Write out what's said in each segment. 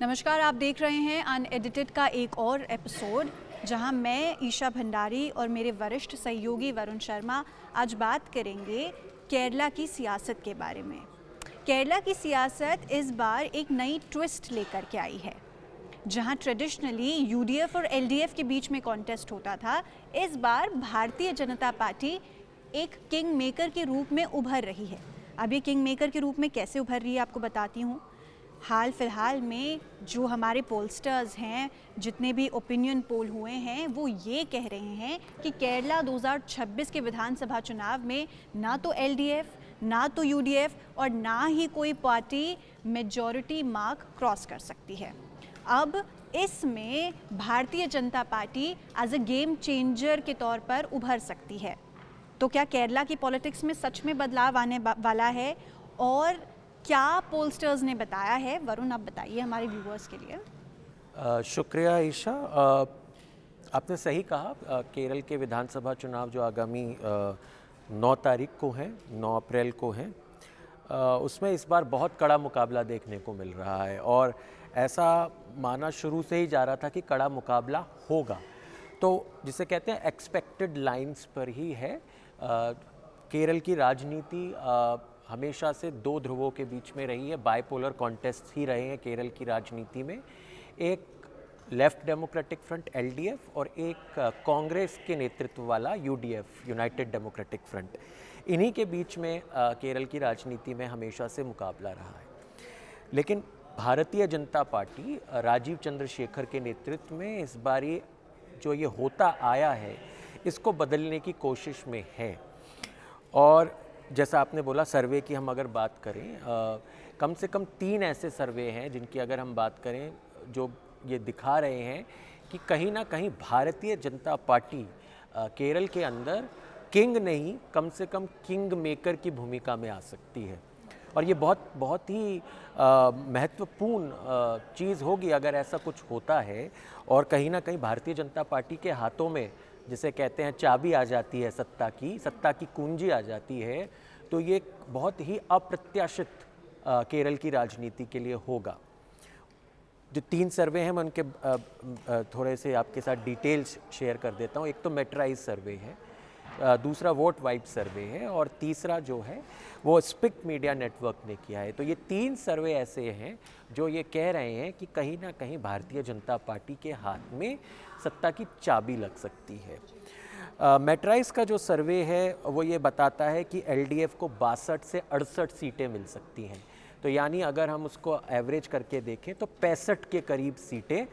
नमस्कार, आप देख रहे हैं अनएडिटेड का एक और एपिसोड जहां मैं ईशा भंडारी और मेरे वरिष्ठ सहयोगी वरुण शर्मा आज बात करेंगे केरला की सियासत के बारे में। केरला की सियासत इस बार एक नई ट्विस्ट लेकर के आई है। जहां ट्रेडिशनली यूडीएफ और एलडीएफ के बीच में कॉन्टेस्ट होता था, इस बार भारतीय जनता पार्टी एक किंग मेकर के रूप में उभर रही है। अब ये किंग मेकर के रूप में कैसे उभर रही है आपको बताती हूँ। हाल फिलहाल में जो हमारे पोलस्टर्स हैं, जितने भी ओपिनियन पोल हुए हैं, वो ये कह रहे हैं कि केरला 2026 के विधानसभा चुनाव में ना तो एलडीएफ, ना तो यूडीएफ और ना ही कोई पार्टी मेजॉरिटी मार्क क्रॉस कर सकती है। अब इसमें Bharatiya Janata Party as a game changer के तौर पर उभर सकती है। तो क्या केरला की पॉलिटिक्स में सच में बदलाव आने वाला है और क्या पोलस्टर्स ने बताया है? वरुण, आप बताइए हमारे व्यूअर्स के लिए। शुक्रिया ईशा। आपने सही कहा। केरल के विधानसभा चुनाव जो आगामी 9 तारीख को हैं, 9 अप्रैल को हैं, उसमें इस बार बहुत कड़ा मुकाबला देखने को मिल रहा है और ऐसा माना शुरू से ही जा रहा था कि कड़ा मुकाबला होगा। तो जिसे कहते हैं एक्सपेक्टेड लाइंस पर ही है। केरल की राजनीति हमेशा से दो ध्रुवों के बीच में रही है, बाइपोलर कॉन्टेस्ट ही रहे हैं केरल की राजनीति में। एक लेफ्ट डेमोक्रेटिक फ्रंट एलडीएफ और एक कांग्रेस के नेतृत्व वाला यूडीएफ, यूनाइटेड डेमोक्रेटिक फ्रंट। इन्हीं के बीच में केरल की राजनीति में हमेशा से मुकाबला रहा है। लेकिन भारतीय जनता पार्टी राजीव चंद्रशेखर के नेतृत्व में इस बार जो ये होता आया है, इसको बदलने की कोशिश में है। और जैसा आपने बोला, सर्वे की हम अगर बात करें, कम से कम 3 ऐसे सर्वे हैं जिनकी अगर हम बात करें, जो ये दिखा रहे हैं कि कहीं ना कहीं भारतीय जनता पार्टी केरल के अंदर किंग नहीं, कम से कम किंग मेकर की भूमिका में आ सकती है। और ये बहुत ही महत्वपूर्ण चीज़ होगी अगर ऐसा कुछ होता है और कहीं ना कहीं भारतीय जनता पार्टी के हाथों में, जिसे कहते हैं, चाबी आ जाती है, सत्ता की कुंजी आ जाती है, तो ये बहुत ही अप्रत्याशित केरल की राजनीति के लिए होगा। जो 3 सर्वे हैं मैं उनके थोड़े से आपके साथ डिटेल्स शेयर कर देता हूँ। एक तो मेट्राइज सर्वे है, दूसरा वोट वाइब सर्वे है और तीसरा जो है वो स्पिक मीडिया नेटवर्क ने किया है। तो ये 3 सर्वे ऐसे हैं जो ये कह रहे हैं कि कहीं ना कहीं भारतीय जनता पार्टी के हाथ में सत्ता की चाबी लग सकती है। मेट्राइज का जो सर्वे है वो ये बताता है कि एलडीएफ को 62 से 68 सीटें मिल सकती हैं। तो यानी अगर हम उसको एवरेज करके देखें तो 65 के करीब सीटें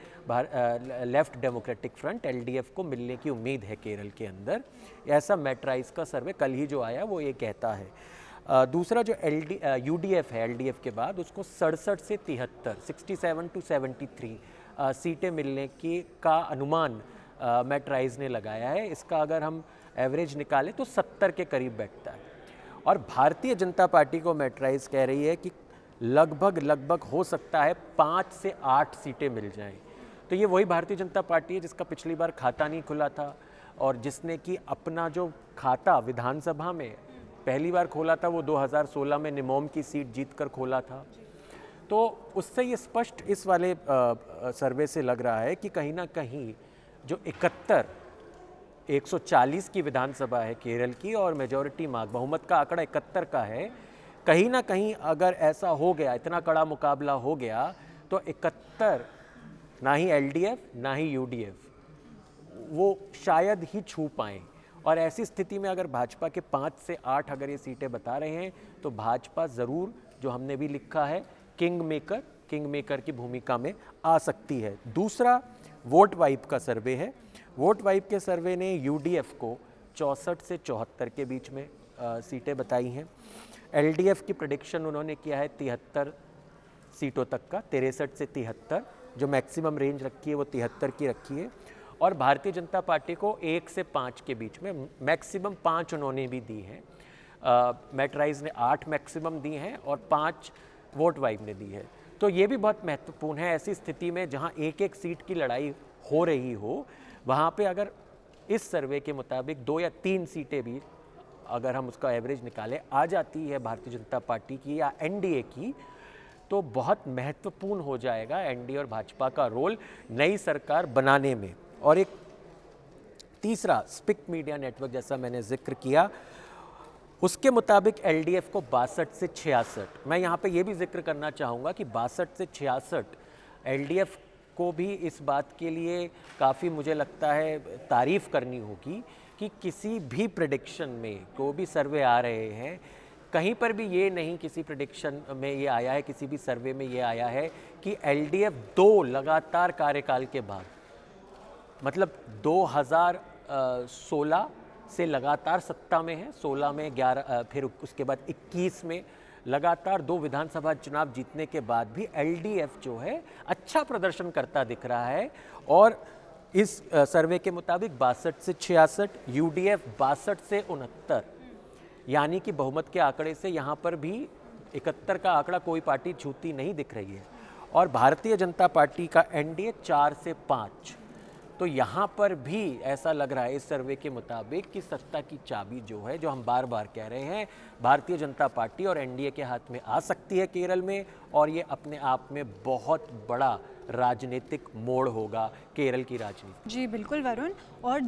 लेफ्ट डेमोक्रेटिक फ्रंट एलडीएफ को मिलने की उम्मीद है केरल के अंदर। ऐसा मेट्राइज का सर्वे कल ही जो आया वो ये कहता है। दूसरा जो यूडीएफ है, एलडीएफ के बाद उसको 67 से 73, 67 to 73 सीटें मिलने की का अनुमान मेट्राइज ने लगाया है। इसका अगर हम एवरेज निकालें तो 70 के करीब बैठता है। और भारतीय जनता पार्टी को मेट्राइज कह रही है कि लगभग हो सकता है 5 से 8 सीटें मिल जाएं। तो ये वही भारतीय जनता पार्टी है जिसका पिछली बार खाता नहीं खुला था और जिसने कि अपना जो खाता विधानसभा में पहली बार खोला था वो 2016 में निमोम की सीट जीतकर खोला था। तो उससे ये स्पष्ट इस वाले सर्वे से लग रहा है कि कहीं ना कहीं जो 140 की विधानसभा है केरल की और मेजॉरिटी मार्क, बहुमत का आंकड़ा 71 का है, कहीं ना कहीं अगर ऐसा हो गया, इतना कड़ा मुकाबला हो गया, तो 71 ना ही एलडीएफ ना ही यूडीएफ वो शायद ही छू पाएँ। और ऐसी स्थिति में अगर भाजपा के 5 से 8 अगर ये सीटें बता रहे हैं तो भाजपा ज़रूर, जो हमने भी लिखा है, किंग मेकर की भूमिका में आ सकती है। दूसरा वोट वाइब का सर्वे है। वोट वाइब के सर्वे ने यूडीएफ को 64 से 74 के बीच में सीटें बताई हैं। एलडीएफ की प्रेडिक्शन उन्होंने किया है 73 सीटों तक का, 63 से 73, जो मैक्सिमम रेंज रखी है वो 73 की रखी है। और भारतीय जनता पार्टी को 1 से 5 के बीच में, मैक्सिमम 5 उन्होंने भी दी है। मेट्राइज ने 8 मैक्सिमम दी हैं और 5 वोट वाइब ने दी है। तो ये भी बहुत महत्वपूर्ण है। ऐसी स्थिति में जहां एक सीट की लड़ाई हो रही हो, वहां पे अगर इस सर्वे के मुताबिक 2 या 3 सीटें भी अगर हम उसका एवरेज निकालें आ जाती है भारतीय जनता पार्टी की या एनडीए की, तो बहुत महत्वपूर्ण हो जाएगा एनडीए और भाजपा का रोल नई सरकार बनाने में। और एक तीसरा स्पिक मीडिया नेटवर्क, जैसा मैंने जिक्र किया, उसके मुताबिक एलडीएफ को 62 से 66, मैं यहाँ पे ये भी जिक्र करना चाहूँगा कि 62 से 66 एलडीएफ को भी इस बात के लिए काफ़ी मुझे लगता है तारीफ़ करनी होगी कि किसी भी प्रेडिक्शन में को भी सर्वे आ रहे हैं, कहीं पर भी ये नहीं किसी प्रेडिक्शन में ये आया है, किसी भी सर्वे में ये आया है कि एलडीएफ 2 लगातार कार्यकाल के बाद, मतलब 2016 से लगातार सत्ता में है, 16 में 11, फिर उसके बाद 21 में लगातार 2 विधानसभा चुनाव जीतने के बाद भी एलडीएफ जो है अच्छा प्रदर्शन करता दिख रहा है। और इस सर्वे के मुताबिक 62 से 66, यूडीएफ 62 से 69, यानी कि बहुमत के आंकड़े से यहाँ पर भी 71 का आंकड़ा कोई पार्टी छूती नहीं दिख रही है। और भारतीय जनता पार्टी का एनडीए 4 से 5, तो यहाँ पर भी ऐसा लग रहा है इस सर्वे के मुताबिक कि सत्ता की चाबी जो है, जो हम बार बार कह रहे हैं, भारतीय जनता पार्टी और एनडीए के हाथ में आ सकती है केरल में, और ये अपने आप में बहुत बड़ा राजनीतिक मोड़ होगा केरल की राजनीति। जी बिल्कुल वरुण, और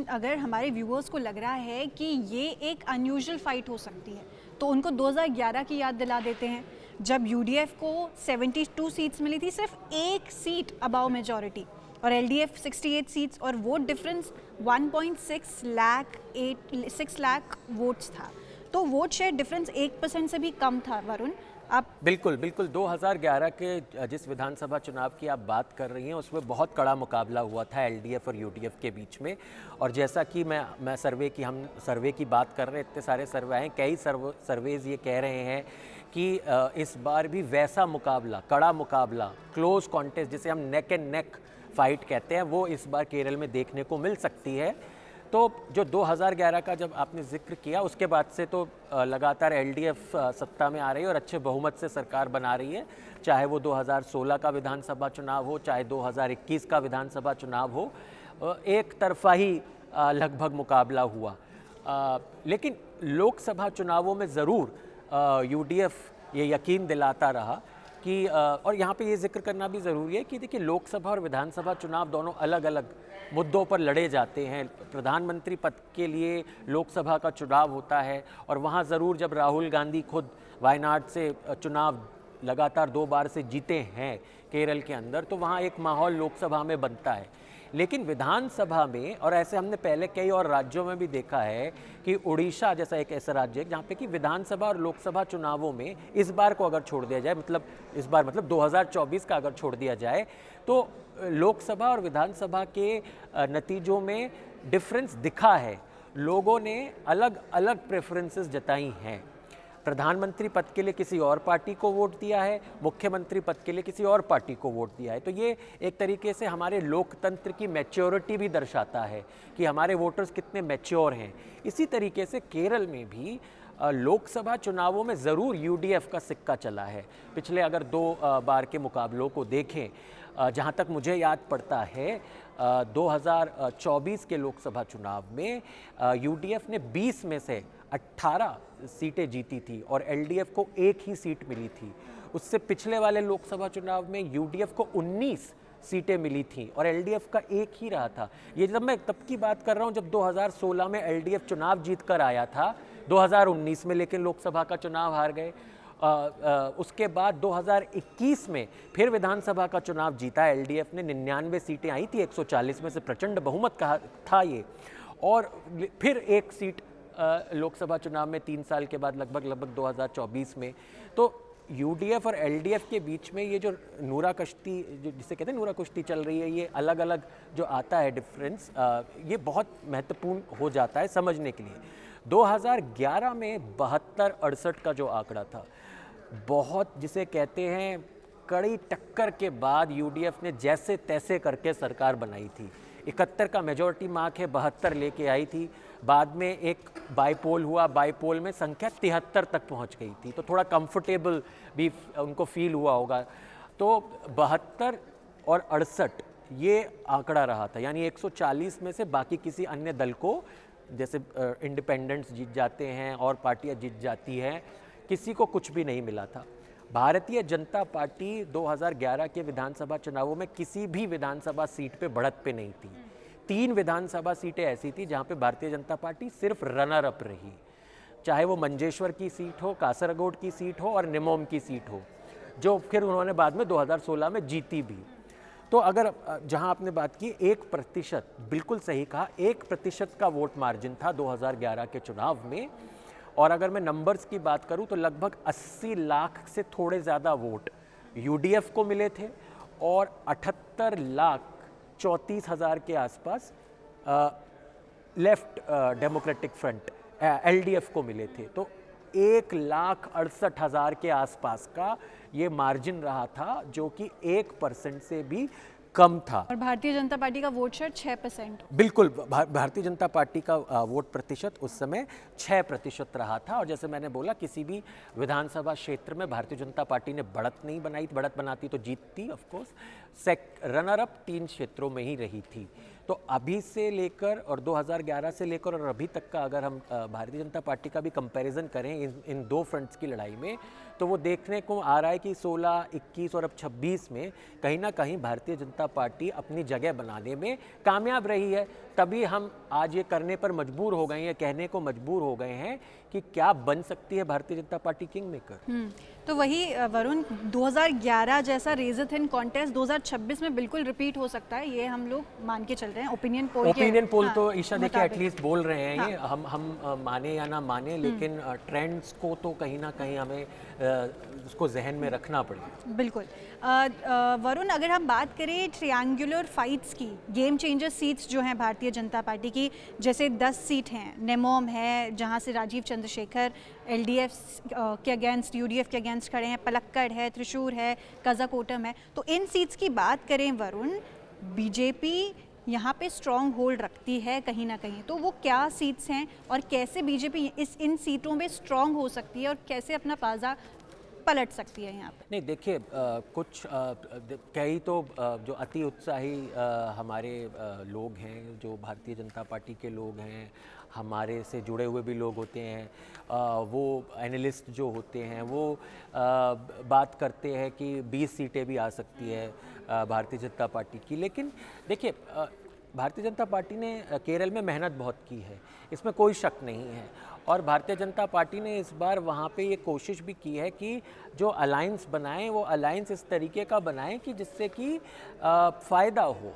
अगर हमारे व्यूअर्स को लग रहा है कि ये एक अनयूजुअल फाइट हो सकती है, तो उनको 2011 की याद दिला देते हैं, जब यूडीएफ को 72 सीट्स मिली थी, सिर्फ 1 सीट अबाव मेजॉरिटी, और एलडीएफ 68 सीट्स, और वोट डिफरेंस 1.6 लाख वोट्स था। तो वोट शेयर डिफरेंस 1% से भी कम था वरुण। आप बिल्कुल 2011 के जिस विधानसभा चुनाव की आप बात कर रही हैं, उसमें बहुत कड़ा मुकाबला हुआ था एलडीएफ और यूडीएफ के बीच में। और जैसा कि हम सर्वे की बात कर रहे हैं, इतने सारे सर्वे हैं, कई सर्वेज ये कह रहे हैं कि इस बार भी वैसा मुकाबला, कड़ा मुकाबला, क्लोज कॉन्टेस्ट, जिसे हम नेक एंड नेक फाइट कहते हैं, वो इस बार केरल में देखने को मिल सकती है। तो जो 2011 का जब आपने जिक्र किया, उसके बाद से तो लगातार एलडीएफ सत्ता में आ रही है और अच्छे बहुमत से सरकार बना रही है, चाहे वो 2016 का विधानसभा चुनाव हो, चाहे 2021 का विधानसभा चुनाव हो, एक तरफा ही लगभग मुकाबला हुआ। लेकिन लोकसभा चुनावों में ज़रूर यूडीएफ ये यकीन दिलाता रहा कि, और यहाँ पे ये जिक्र करना भी ज़रूरी है कि देखिए, लोकसभा और विधानसभा चुनाव दोनों अलग अलग मुद्दों पर लड़े जाते हैं। प्रधानमंत्री पद के लिए लोकसभा का चुनाव होता है, और वहाँ ज़रूर जब राहुल गांधी खुद वायनाड से चुनाव लगातार 2 बार से जीते हैं केरल के अंदर, तो वहाँ एक माहौल लोकसभा में बनता है। लेकिन विधानसभा में, और ऐसे हमने पहले कई और राज्यों में भी देखा है कि उड़ीसा जैसा एक ऐसा राज्य है जहाँ पे कि विधानसभा और लोकसभा चुनावों में इस बार को अगर छोड़ दिया जाए, मतलब 2024 का अगर छोड़ दिया जाए, तो लोकसभा और विधानसभा के नतीजों में डिफरेंस दिखा है। लोगों ने अलग अलग प्रेफरेंसेस जताई हैं। प्रधानमंत्री पद के लिए किसी और पार्टी को वोट दिया है, मुख्यमंत्री पद के लिए किसी और पार्टी को वोट दिया है। तो ये एक तरीके से हमारे लोकतंत्र की मैच्योरिटी भी दर्शाता है कि हमारे वोटर्स कितने मैच्योर हैं। इसी तरीके से केरल में भी लोकसभा चुनावों में ज़रूर यूडीएफ का सिक्का चला है। पिछले अगर 2 बार के मुकाबलों को देखें, जहाँ तक मुझे याद पड़ता है, 2024 के लोकसभा चुनाव में यूडीएफ ने 20 में से 18 सीटें जीती थी और एलडीएफ को 1 ही सीट मिली थी। उससे पिछले वाले लोकसभा चुनाव में यूडीएफ को 19 सीटें मिली थी और एलडीएफ का 1 ही रहा था। ये जब मैं तब की बात कर रहा हूँ जब 2016 में एलडीएफ चुनाव जीत कर आया था, 2019 में लेकिन लोकसभा का चुनाव हार गए। उसके बाद 2021 में फिर विधानसभा का चुनाव जीता एलडीएफ ने, 99 सीटें आई थी 140 में से, प्रचंड बहुमत का था ये। और फिर 1 सीट लोकसभा चुनाव में 3 साल के बाद लगभग 2024 में। तो यूडीएफ और एलडीएफ के बीच में ये जो नूरा कश्ती, जो जिसे कहते हैं नूरा कुश्ती चल रही है, ये अलग अलग जो आता है डिफरेंस, ये बहुत महत्वपूर्ण हो जाता है समझने के लिए। 2011 में 72-68 का जो आंकड़ा था, बहुत जिसे कहते हैं कड़ी टक्कर के बाद यूडीएफ ने जैसे तैसे करके सरकार बनाई थी। 71 का मेजॉरिटी मार्क है, 72 लेके आई थी। बाद में एक बाईपोल हुआ, बाईपोल में संख्या 73 तक पहुंच गई थी, तो थोड़ा कंफर्टेबल भी उनको फील हुआ होगा। तो 72 और 68 ये आंकड़ा रहा था, यानी 140 में से बाकी किसी अन्य दल को, जैसे इंडिपेंडेंट्स जीत जाते हैं और पार्टियां जीत जाती हैं, किसी को कुछ भी नहीं मिला था। भारतीय जनता पार्टी 2011 के विधानसभा चुनावों में किसी भी विधानसभा सीट पे बढ़त पे नहीं थी। 3 विधानसभा सीटें ऐसी थी जहां पे भारतीय जनता पार्टी सिर्फ रनर अप रही, चाहे वो मंजेश्वर की सीट हो, कासरगोड की सीट हो और निमोम की सीट हो, जो फिर उन्होंने बाद में 2016 में जीती भी। तो अगर जहां आपने बात की 1%, बिल्कुल सही कहा, 1% का वोट मार्जिन था 2011 के चुनाव में। और अगर मैं नंबर्स की बात करूं तो लगभग 80 लाख से थोड़े ज़्यादा वोट यूडीएफ को मिले थे और 78,34,000 के आसपास लेफ्ट डेमोक्रेटिक फ्रंट एलडीएफ को मिले थे। तो 1,68,000 के आसपास का ये मार्जिन रहा था, जो कि 1% से भी कम था। और भारतीय जनता पार्टी का वोट शेयर 6%। बिल्कुल, भारतीय जनता पार्टी का वोट प्रतिशत उस समय 6% रहा था। और जैसे मैंने बोला, किसी भी विधानसभा क्षेत्र में भारतीय जनता पार्टी ने बढ़त नहीं बनाई, बढ़त बनाती तो जीतती ऑफ कोर्स। रनर अप 3 क्षेत्रों में ही रही थी। तो अभी से लेकर और 2011 से लेकर और अभी तक का अगर हम भारतीय जनता पार्टी का भी कंपैरिजन करें इन 2 फ्रंट्स की लड़ाई में, तो वो देखने को आ रहा है कि 16, 21 और अब 26 में कहीं ना कहीं भारतीय जनता पार्टी अपनी जगह बनाने में कामयाब रही है। तभी हम आज ये करने पर मजबूर हो गए हैं, कहने को मजबूर हो गए हैं कि क्या बन सकती है भारतीय जनता पार्टी किंग मेकर। तो वही वरुण, 2011 जैसा रेजर थिन कॉन्टेस्ट 2026 में बिल्कुल रिपीट हो सकता है, ये हम लोग मान के चल रहे हैं। ओपिनियन पोल तो ईशा देखिए मुताबिक। एटलीस्ट बोल रहे हैं। हाँ। ये हम माने या ना माने, लेकिन ट्रेंड्स को तो कहीं ना कहीं हमें उसको जहन में रखना पड़ेगा। बिल्कुल। वरुण, अगर हम बात करें ट्रायंगुलर फाइट्स की, गेम चेंजर सीट्स जो हैं भारतीय जनता पार्टी की, जैसे 10 सीट हैं, नेमोम है जहां से राजीव चंद्रशेखर एलडीएफ के अगेंस्ट, यूडीएफ के अगेंस्ट खड़े हैं, पलक्कड़ है, त्रिशूर है, कजाकोटम है। तो इन सीट्स की बात करें वरुण, बीजेपी यहाँ पे स्ट्रॉन्ग होल्ड रखती है कहीं ना कहीं, तो वो क्या सीट्स हैं और कैसे बीजेपी इन सीटों में स्ट्रॉन्ग हो सकती है और कैसे अपना पाजा पलट सकती है यहाँ पे? नहीं, देखिए कुछ कई तो जो अति उत्साही हमारे लोग हैं, जो भारतीय जनता पार्टी के लोग हैं, हमारे से जुड़े हुए भी लोग होते हैं, वो एनालिस्ट जो होते हैं वो बात करते हैं कि 20 सीटें भी आ सकती है भारतीय जनता पार्टी की। लेकिन देखिए, भारतीय जनता पार्टी ने केरल में मेहनत बहुत की है, इसमें कोई शक नहीं है। और भारतीय जनता पार्टी ने इस बार वहाँ पे ये कोशिश भी की है कि जो अलायंस बनाएं वो अलायंस इस तरीके का बनाएं कि जिससे कि फ़ायदा हो।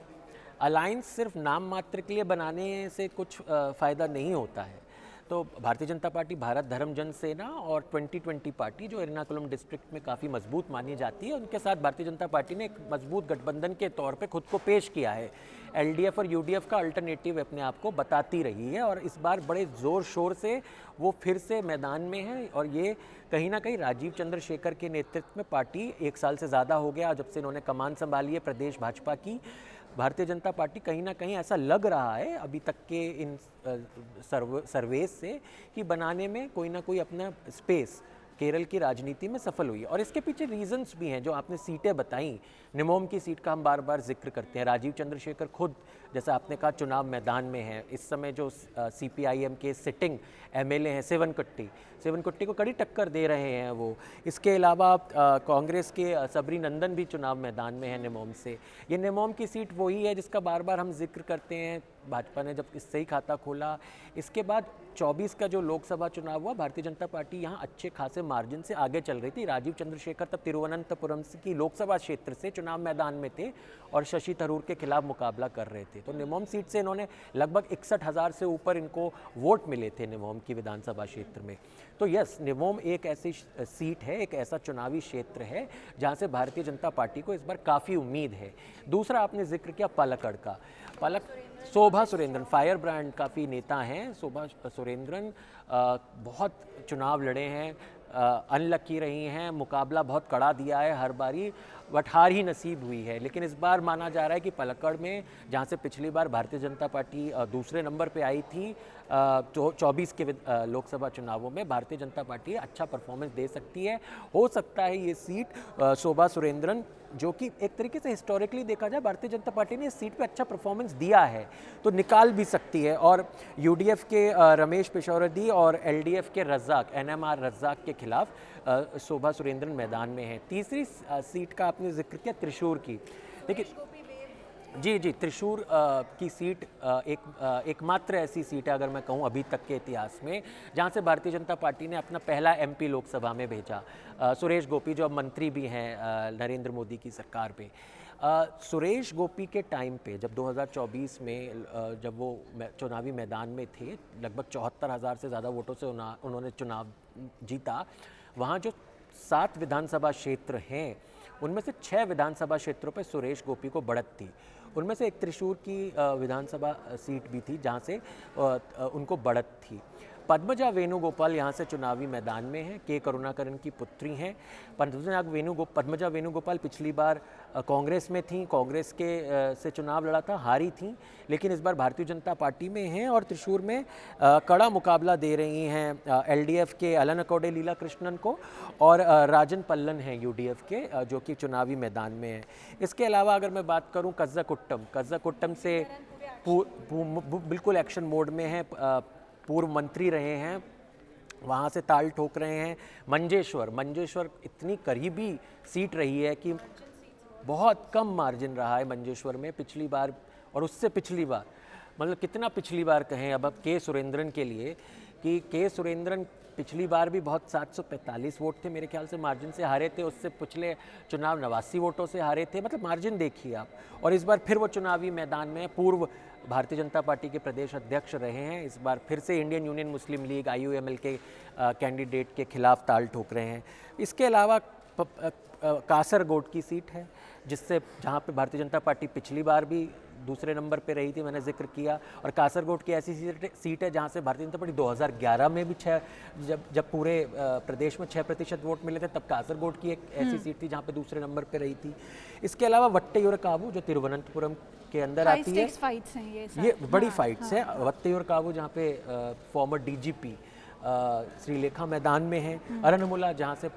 अलायंस सिर्फ नाम मात्र के लिए बनाने से कुछ फ़ायदा नहीं होता है। तो भारतीय जनता पार्टी, भारत धर्म जन सेना और 2020 पार्टी जो एर्नाकुलम डिस्ट्रिक्ट में काफ़ी मजबूत मानी जाती है, उनके साथ भारतीय जनता पार्टी ने एक मजबूत गठबंधन के तौर पे खुद को पेश किया है। एलडीएफ और यूडीएफ का अल्टरनेटिव अपने आप को बताती रही है और इस बार बड़े ज़ोर शोर से वो फिर से मैदान में है। और ये कहीं ना कहीं राजीव चंद्रशेखर के नेतृत्व में पार्टी 1 साल से ज़्यादा हो गया जब से इन्होंने कमान संभाली है प्रदेश भाजपा की। भारतीय जनता पार्टी कहीं ना कहीं ऐसा लग रहा है अभी तक के इन सर्वेस से कि बनाने में कोई ना कोई अपना स्पेस केरल की राजनीति में सफल हुई है। और इसके पीछे रीजंस भी हैं। जो आपने सीटें बताई, निमोम की सीट का हम बार बार जिक्र करते हैं। राजीव चंद्रशेखर खुद, जैसा आपने कहा, चुनाव मैदान में है इस समय। जो सीपीआईएम के सिटिंग एमएलए हैं सेवनकुट्टी को कड़ी टक्कर दे रहे हैं वो। इसके अलावा कांग्रेस के सबरी नंदन भी चुनाव मैदान में है निमोम से। ये निमोम की सीट वही है जिसका बार बार हम जिक्र करते हैं, भाजपा ने जब इससे ही खाता खोला। इसके बाद 24 का जो लोकसभा चुनाव हुआ, भारतीय जनता पार्टी यहाँ अच्छे खासे मार्जिन से आगे चल रही थी। राजीव चंद्रशेखर तब तिरुवनंतपुरम की लोकसभा क्षेत्र से चुनाव मैदान में थे और शशि थरूर के खिलाफ मुकाबला कर रहे थे। तो निमोम सीट से इन्होंने लगभग 61,000 से ऊपर इनको वोट मिले थे निमोम की विधानसभा क्षेत्र में। तो यस, निमोम एक ऐसी सीट है, एक ऐसा चुनावी क्षेत्र है जहाँ से भारतीय जनता पार्टी को इस बार काफ़ी उम्मीद है। दूसरा आपने जिक्र किया पलक्कड़ का। शोभा सुरेंद्रन, फायर ब्रांड काफ़ी नेता हैं। शोभा सुरेंद्रन बहुत चुनाव लड़े हैं, अनलकी रही हैं, मुकाबला बहुत कड़ा दिया है हर बारी, बट हार ही नसीब हुई है। लेकिन इस बार माना जा रहा है कि पलक्कड़ में, जहाँ से पिछली बार भारतीय जनता पार्टी दूसरे नंबर पे आई थी 24 के लोकसभा चुनावों में, भारतीय जनता पार्टी अच्छा परफॉर्मेंस दे सकती है। हो सकता है ये सीट शोभा सुरेंद्रन जो कि एक तरीके से हिस्टोरिकली देखा जाए भारतीय जनता पार्टी ने इस सीट पे अच्छा परफॉर्मेंस दिया है तो निकाल भी सकती है। और यूडीएफ के रमेश पिशौरदी और एलडीएफ के रज्जाक एनएमआर रज्जाक के खिलाफ शोभा सुरेंद्रन मैदान में है। तीसरी सीट का आपने जिक्र किया त्रिशूर की। देखिए जी त्रिशूर की सीट एकमात्र ऐसी सीट है अगर मैं कहूँ अभी तक के इतिहास में जहाँ से भारतीय जनता पार्टी ने अपना पहला एमपी लोकसभा में भेजा। सुरेश गोपी जो अब मंत्री भी हैं नरेंद्र मोदी की सरकार पे। सुरेश गोपी के टाइम पे जब 2024 में जब वो चुनावी मैदान में थे लगभग 74,000 से ज़्यादा वोटों से उन्होंने चुनाव जीता। वहाँ जो 7 विधानसभा क्षेत्र हैं उनमें से 6 विधानसभा क्षेत्रों पर सुरेश गोपी को बढ़त थी। उनमें से एक त्रिशूर की विधानसभा सीट भी थी जहाँ से उनको बढ़त थी। पद्मजा वेणुगोपाल यहाँ से चुनावी मैदान में हैं, के करुणाकरन की पुत्री हैं। पद्मजा वेणुगोपाल पिछली बार कांग्रेस में थी, कांग्रेस के से चुनाव लड़ा था, हारी थी, लेकिन इस बार भारतीय जनता पार्टी में हैं और त्रिशूर में कड़ा मुकाबला दे रही हैं एलडीएफ के अलनकोडे लीला कृष्णन को और राजन पल्लन हैं यूडीएफ के जो कि चुनावी मैदान में हैं। इसके अलावा अगर मैं बात करूँ कज्जाकुट्टम से बिल्कुल एक्शन मोड में है, पूर्व मंत्री रहे हैं, वहाँ से ताल ठोक रहे हैं। मंजेश्वर इतनी करीबी सीट रही है कि बहुत कम मार्जिन रहा है मंजेश्वर में पिछली बार और उससे पिछली बार, मतलब कितना पिछली बार कहें अब के सुरेंद्रन के लिए कि के सुरेंद्रन पिछली बार भी बहुत 745 वोट थे मेरे ख्याल से मार्जिन से हारे थे, उससे पिछले चुनाव 89 वोटों से हारे थे, मतलब मार्जिन देखिए आप। और इस बार फिर वो चुनावी मैदान में पूर्व भारतीय जनता पार्टी के प्रदेश अध्यक्ष रहे हैं, इस बार फिर से इंडियन यूनियन मुस्लिम लीग IUML के कैंडिडेट के खिलाफ ताल ठोक रहे हैं। इसके अलावा कासरगोड की सीट है जिससे जहाँ पे भारतीय जनता पार्टी पिछली बार भी दूसरे नंबर पे रही थी, मैंने जिक्र किया। और कासरगोड की ऐसी सीट है जहाँ से भारतीय जनता पार्टी 2011 में भी जब पूरे प्रदेश में 6% वोट मिले थे तब कासरगोड की एक ऐसी सीट थी जहाँ पे दूसरे नंबर पे रही थी। इसके अलावा वट्टेयूरकावु जो तिरुवनंतपुरम के अंदर आती है, ये बड़ी फाइट्स है। वट्टेयूरकावु जहाँ पे फॉर्मर DGP श्रीलेखा मैदान में है। अरनमुला जहाँ से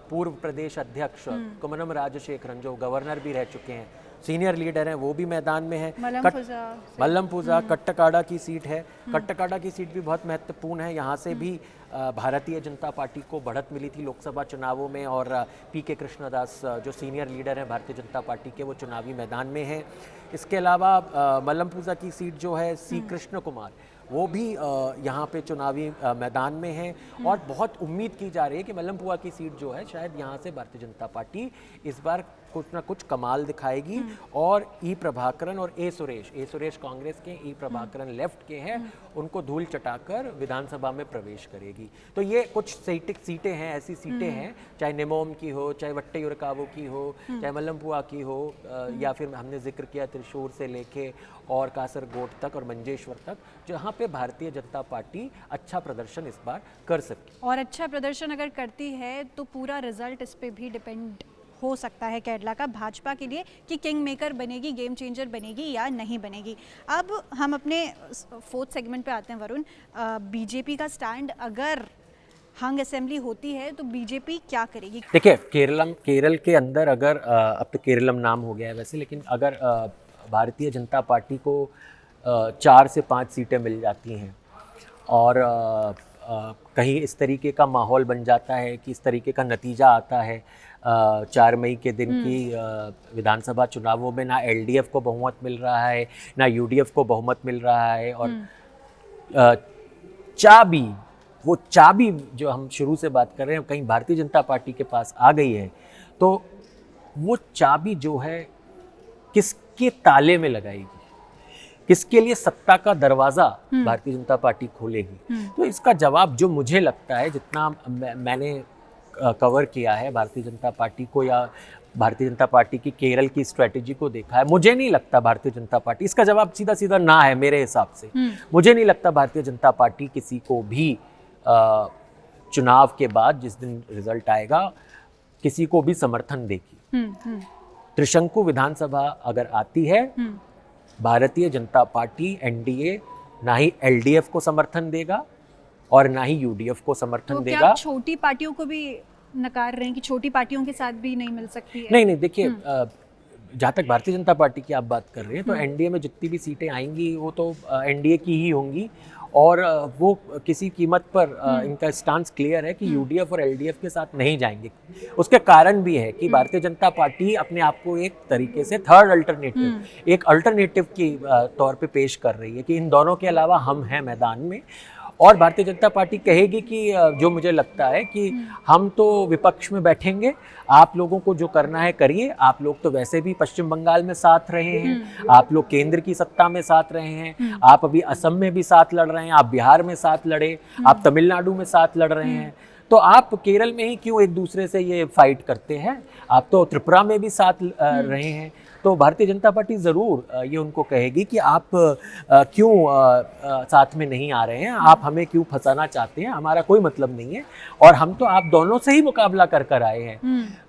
पूर्व प्रदेश अध्यक्ष कुमनम राजशेखरन जो गवर्नर भी रह चुके हैं, सीनियर लीडर हैं, वो भी मैदान में है। मल्लमपुजा कट्टकाडा की सीट है। कट्टकाडा की सीट भी बहुत महत्वपूर्ण है, यहाँ से भी भारतीय जनता पार्टी को बढ़त मिली थी लोकसभा चुनावों में और PK कृष्णदास जो सीनियर लीडर हैं भारतीय जनता पार्टी के वो चुनावी मैदान में हैं। इसके अलावा मल्लमपुजा की सीट जो है C कृष्ण कुमार वो भी यहाँ पे चुनावी मैदान में है और बहुत उम्मीद की जा रही है कि मल्लमपुआ की सीट जो है शायद यहाँ से भारतीय जनता पार्टी इस बार कुछ ना कुछ कमाल दिखाएगी और ई प्रभाकरन और ए सुरेश कांग्रेस के, ई प्रभाकरन लेफ्ट के हैं, उनको धूल चटाकर विधानसभा में प्रवेश करेगी। तो ये कुछ सीटें हैं, ऐसी सीटें हैं, चाहे निमोम की हो, चाहे वट्टेयूरकावु की हो, चाहे मल्लमपुआ की हो, या फिर हमने जिक्र किया त्रिशूर से लेके और कासरगोड तक और मंजेश्वर तक, जहाँ पे भारतीय जनता पार्टी अच्छा प्रदर्शन इस बार कर सकती। और अच्छा प्रदर्शन अगर करती है तो पूरा रिजल्ट इस पे भी डिपेंड हो सकता है केरला का भाजपा के लिए कि किंग मेकर बनेगी, गेम चेंजर बनेगी या नहीं बनेगी। अब हम अपने 4th सेगमेंट पे आते हैं वरुण। बीजेपी का स्टैंड, अगर हंग असेंबली होती है तो बीजेपी क्या करेगी? देखिए केरल के अंदर अगर अब तो केरलम नाम हो गया है वैसे, लेकिन अगर भारतीय जनता पार्टी को 4 से 5 सीटें मिल जाती हैं और कहीं इस तरीके का माहौल बन जाता है कि इस तरीके का नतीजा आता है 4 मई के दिन की विधानसभा चुनावों में ना LDF को बहुमत मिल रहा है ना UDF को बहुमत मिल रहा है और वो चाबी जो हम शुरू से बात कर रहे हैं कहीं भारतीय जनता पार्टी के पास आ गई है, तो वो चाबी जो है किसके ताले में लगाएगी, किसके लिए सत्ता का दरवाजा भारतीय जनता पार्टी खोलेगी। तो इसका जवाब जो मुझे लगता है, जितना मैंने कवर किया है भारतीय जनता पार्टी को या भारतीय जनता पार्टी की केरल की स्ट्रेटेजी को देखा है, मुझे नहीं लगता भारतीय जनता पार्टी, इसका जवाब सीधा सीधा ना है मेरे हिसाब से। मुझे नहीं लगता भारतीय जनता पार्टी किसी को भी चुनाव के बाद जिस दिन रिजल्ट आएगा किसी को भी समर्थन देगी। त्रिशंकु विधानसभा अगर आती है, भारतीय जनता पार्टी NDA ना ही LDF को समर्थन देगा और ना ही UDF को समर्थन देगा। छोटी पार्टियों को भी नकार रहे हैं कि छोटी पार्टियों के साथ भी नहीं मिल सकती है? नहीं, देखिए जहाँ तक भारतीय जनता पार्टी की आप बात कर रहे हैं तो एनडीए में जितनी भी सीटें आएंगी वो तो एनडीए की ही होंगी, और वो किसी कीमत पर इनका स्टांस क्लियर है कि यूडीएफ और एलडीएफ के साथ नहीं जाएंगे। उसके कारण भी है कि भारतीय जनता पार्टी अपने आप को एक तरीके से थर्ड अल्टरनेटिव, एक अल्टरनेटिव की तौर पे पेश कर रही है कि इन दोनों के अलावा हम हैं मैदान में। और भारतीय जनता पार्टी कहेगी कि जो मुझे लगता है कि हम तो विपक्ष में बैठेंगे, आप लोगों को जो करना है करिए, आप लोग तो वैसे भी पश्चिम बंगाल में साथ रहे हैं, आप लोग केंद्र की सत्ता में साथ रहे हैं, आप अभी असम में भी साथ लड़ रहे हैं, आप बिहार में साथ लड़े, आप तमिलनाडु में साथ लड़ रहे हैं, तो आप केरल में ही क्यों एक दूसरे से ये फाइट करते हैं, आप तो त्रिपुरा में भी साथ रहे हैं। तो भारतीय जनता पार्टी ज़रूर ये उनको कहेगी कि आप क्यों साथ में नहीं आ रहे हैं, आप हमें क्यों फंसाना चाहते हैं, हमारा कोई मतलब नहीं है और हम तो आप दोनों से ही मुकाबला कर कर आए हैं।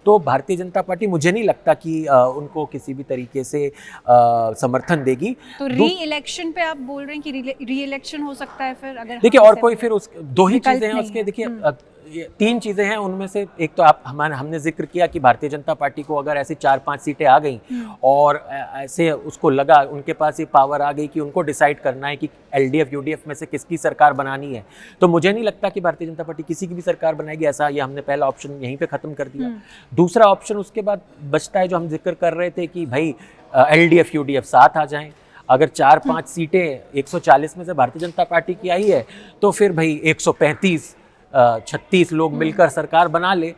तो भारतीय जनता पार्टी मुझे नहीं लगता कि उनको किसी भी तरीके से समर्थन देगी। तो री इलेक्शन पे आप बोल रहे हैं कि री इलेक्शन हो सकता है फिर? अगर देखिए और कोई फिर उस दो ही चीज़ें हैं उसके, देखिए तीन चीज़ें हैं उनमें से एक तो हमने जिक्र किया कि भारतीय जनता पार्टी को अगर ऐसी 4-5 सीटें आ गई और ऐसे उसको लगा, उनके पास ये पावर आ गई कि उनको डिसाइड करना है कि एलडीएफ यूडीएफ में से किसकी सरकार बनानी है, तो मुझे नहीं लगता कि भारतीय जनता पार्टी किसी की भी सरकार बनाएगी। ऐसा ये हमने पहला ऑप्शन यहीं पे ख़त्म कर दिया। दूसरा ऑप्शन उसके बाद बचता है जो हम जिक्र कर रहे थे कि भाई एलडीएफ यूडीएफ साथ आ जाएं। अगर 4-5 सीटें 140 में से भारतीय जनता पार्टी की आई है तो फिर भाई 135-36 लोग मिलकर सरकार बना ले।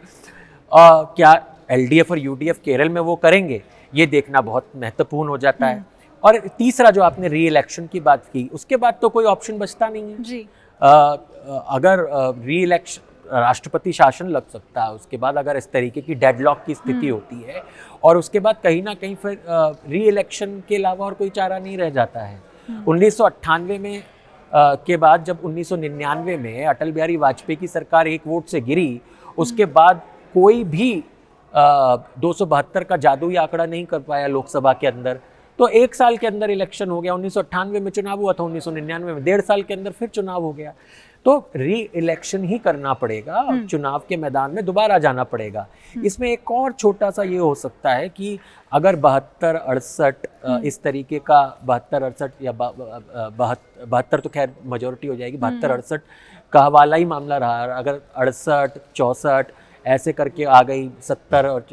क्या एलडीएफ और यूडीएफ केरल में वो करेंगे, ये देखना बहुत महत्वपूर्ण हो जाता है। और तीसरा जो आपने री इलेक्शन की बात की, उसके बाद तो कोई ऑप्शन बचता नहीं है जी। अगर री इलेक्शन राष्ट्रपति शासन लग सकता है, उसके बाद अगर इस तरीके की डेडलॉक की स्थिति होती है और उसके बाद कहीं ना कहीं फिर री इलेक्शन के अलावा और कोई चारा नहीं रह जाता है। 1998 में के बाद जब 1999 में अटल बिहारी वाजपेयी की सरकार एक वोट से गिरी, उसके बाद कोई भी 272 का जादुई आंकड़ा नहीं कर पाया लोकसभा के अंदर। तो एक साल के अंदर इलेक्शन हो गया। 1998 में चुनाव हुआ था, 1999 में 1.5 साल के अंदर फिर चुनाव हो गया। तो री इलेक्शन ही करना पड़ेगा, चुनाव के मैदान में दोबारा जाना पड़ेगा। इसमें एक और छोटा सा ये हो सकता है कि अगर 72-68 इस तरीके का 72-68 या 72 तो खैर मेजोरिटी हो जाएगी, 72-68 का वाला ही मामला रहा, अगर 68-64 ऐसे करके आ गई, 70 और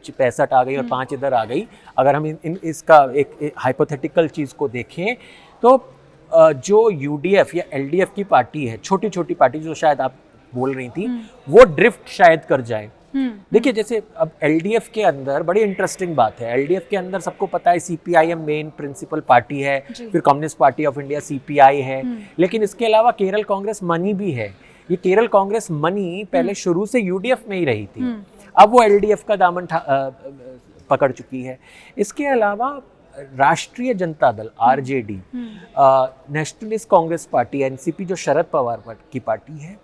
65 आ गई और 5 इधर आ गई, अगर हम इसका एक हाइपोथेटिकल चीज़ को देखें तो जो यूडीएफ या एलडीएफ की पार्टी है, छोटी छोटी पार्टी जो शायद आप बोल रही थी, वो ड्रिफ्ट शायद कर जाए। देखिए जैसे अब एलडीएफ के अंदर बड़ी इंटरेस्टिंग बात है, एलडीएफ के अंदर सबको पता है सीपीआईएम मेन प्रिंसिपल पार्टी है, फिर communist party of India CPI है, लेकिन इसके अलावा केरल कांग्रेस मनी भी है। ये केरल कांग्रेस मनी पहले शुरू से यूडीएफ में ही रही थी, अब वो एलडीएफ का दामन पकड़ चुकी है। इसके अलावा राष्ट्रीय Janata Dal RJD, nationalist Congress party NCP जो शरद पवार की पार्टी है,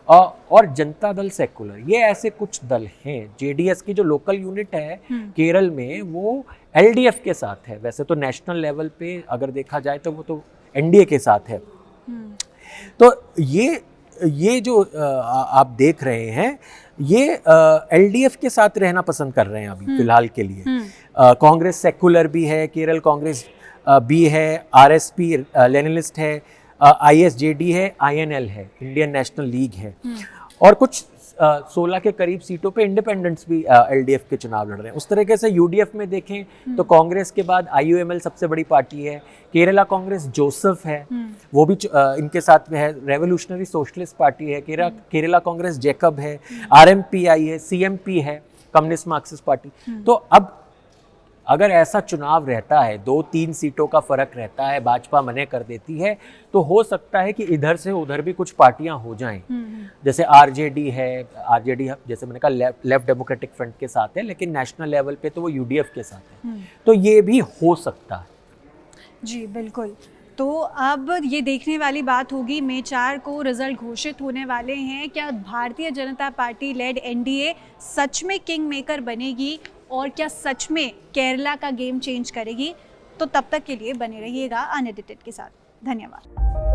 और जनता दल सेकुलर, ये ऐसे कुछ दल हैं। जेडीएस की जो लोकल यूनिट है केरल में वो एलडीएफ के साथ है, वैसे तो नेशनल लेवल पे अगर देखा जाए तो वो तो एनडीए के साथ है। तो ये जो आप देख रहे हैं ये एलडीएफ के साथ रहना पसंद कर रहे हैं अभी फिलहाल के लिए। कांग्रेस सेकुलर भी है, केरल कांग्रेस भी है, आरएसपी लेनिनिस्ट है, आईएसजेडी है, आईएनएल है, इंडियन नेशनल लीग है, और कुछ 16 के करीब सीटों पे इंडिपेंडेंट्स भी एलडीएफ के चुनाव लड़ रहे हैं। उस तरीके से यूडीएफ में देखें तो कांग्रेस के बाद आईयूएमएल सबसे बड़ी पार्टी है, केरला कांग्रेस जोसेफ है, वो भी इनके साथ में है, रेवोल्यूशनरी सोशलिस्ट पार्टी है, केरला कांग्रेस जैकब है, आरएमपीआई है, सीएमपी है, कम्युनिस्ट मार्क्सिस्ट पार्टी। तो अब अगर ऐसा चुनाव रहता है, 2-3 सीटों का फर्क रहता है, भाजपा मने कर देती है, तो हो सकता है कि इधर से उधर भी कुछ पार्टियां हो जाएं। जैसे आरजेडी है, आरजेडी जैसे मैंने कहा लेफ्ट डेमोक्रेटिक फ्रंट के साथ है, लेकिन नेशनल लेवल पे तो वो यूडीएफ के साथ है, तो ये भी हो सकता है। जी बिल्कुल। तो अब ये देखने वाली बात होगी, मई 4 को रिजल्ट घोषित होने वाले हैं, क्या भारतीय जनता पार्टी लेड एनडीए सच में किंग मेकर बनेगी और क्या सच में केरला का गेम चेंज करेगी। तो तब तक के लिए बने रहिएगा अनएडिटेड के साथ। धन्यवाद।